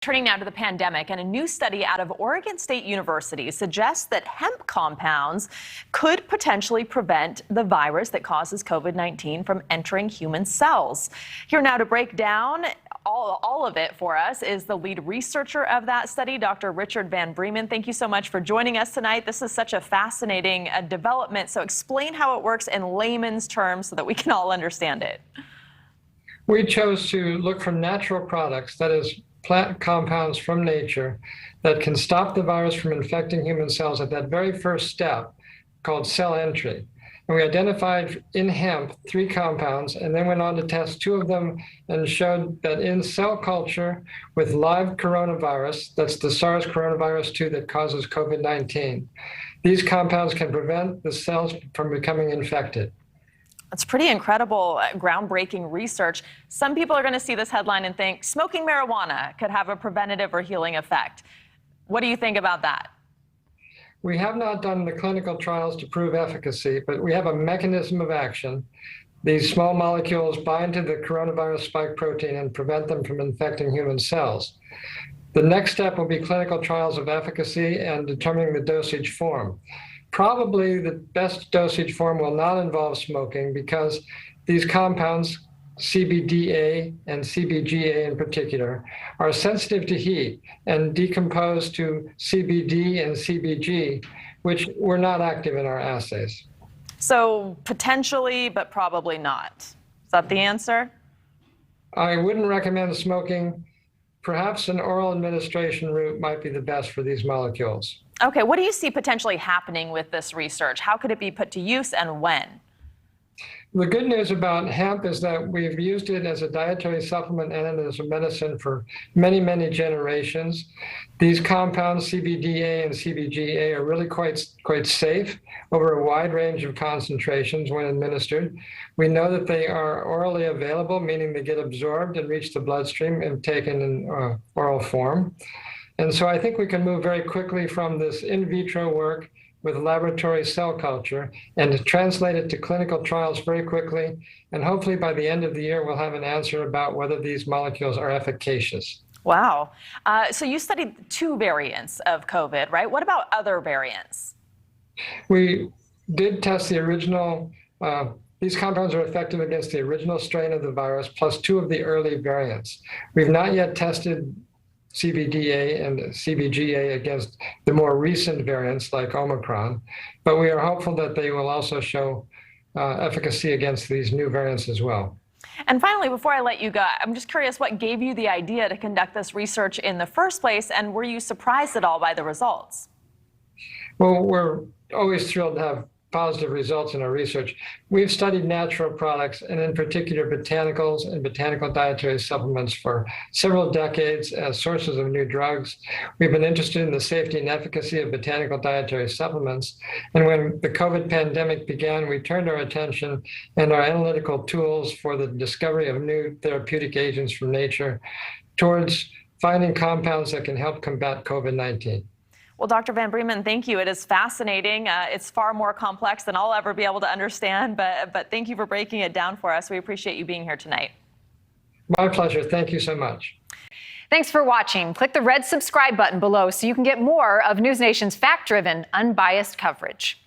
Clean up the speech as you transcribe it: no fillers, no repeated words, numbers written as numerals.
Turning now to the pandemic, and a new study out of Oregon State University suggests that hemp compounds could potentially prevent the virus that causes COVID-19 from entering human cells. Here now to break down all of it for us is the lead researcher of that study, Dr. Richard Van Breemen. Thank you so much for joining us tonight. This is such a fascinating development. So explain how it works in layman's terms so that we can all understand it. We chose to look for natural products, that is, plant compounds from nature that can stop the virus from infecting human cells at that very first step called cell entry. And we identified in hemp 3 compounds and then went on to test 2 of them and showed that in cell culture with live coronavirus, that's the SARS coronavirus 2 that causes COVID-19, these compounds can prevent the cells from becoming infected. It's pretty incredible, groundbreaking research. Some people are going to see this headline and think smoking marijuana could have a preventative or healing effect. What do you think about that? We have not done the clinical trials to prove efficacy, but we have a mechanism of action. These small molecules bind to the coronavirus spike protein and prevent them from infecting human cells. The next step will be clinical trials of efficacy and determining the dosage form. Probably the best dosage form will not involve smoking because these compounds, CBDA and CBGA in particular, are sensitive to heat and decompose to CBD and CBG, which were not active in our assays. So potentially, but probably not. Is that the answer? I wouldn't recommend smoking. Perhaps an oral administration route might be the best for these molecules. Okay, what do you see potentially happening with this research? How could it be put to use and when? The good news about hemp is that we've used it as a dietary supplement and as a medicine for many, many generations. These compounds, CBDA and CBGA, are really quite safe over a wide range of concentrations when administered. We know that they are orally available, meaning they get absorbed and reach the bloodstream and taken in oral form. And so I think we can move very quickly from this in vitro work with laboratory cell culture and to translate it to clinical trials very quickly. And hopefully by the end of the year, we'll have an answer about whether these molecules are efficacious. Wow. So you studied 2 variants of COVID, right? What about other variants? We did test the original, these compounds are effective against the original strain of the virus plus 2 of the early variants. We've not yet tested CBDA and CBGA against the more recent variants like Omicron, but we are hopeful that they will also show efficacy against these new variants as well. And finally, before I let you go, I'm just curious what gave you the idea to conduct this research in the first place, and were you surprised at all by the results? Well, we're always thrilled to have positive results in our research. We've studied natural products, and in particular botanicals and botanical dietary supplements for several decades as sources of new drugs. We've been interested in the safety and efficacy of botanical dietary supplements. And when the COVID pandemic began, we turned our attention and our analytical tools for the discovery of new therapeutic agents from nature towards finding compounds that can help combat COVID-19. Well, Dr. Van Breemen, thank you. It is fascinating. It's far more complex than I'll ever be able to understand, but thank you for breaking it down for us. We appreciate you being here tonight. My pleasure. Thank you so much. Thanks for watching. Click the red subscribe button below so you can get more of NewsNation's fact-driven, unbiased coverage.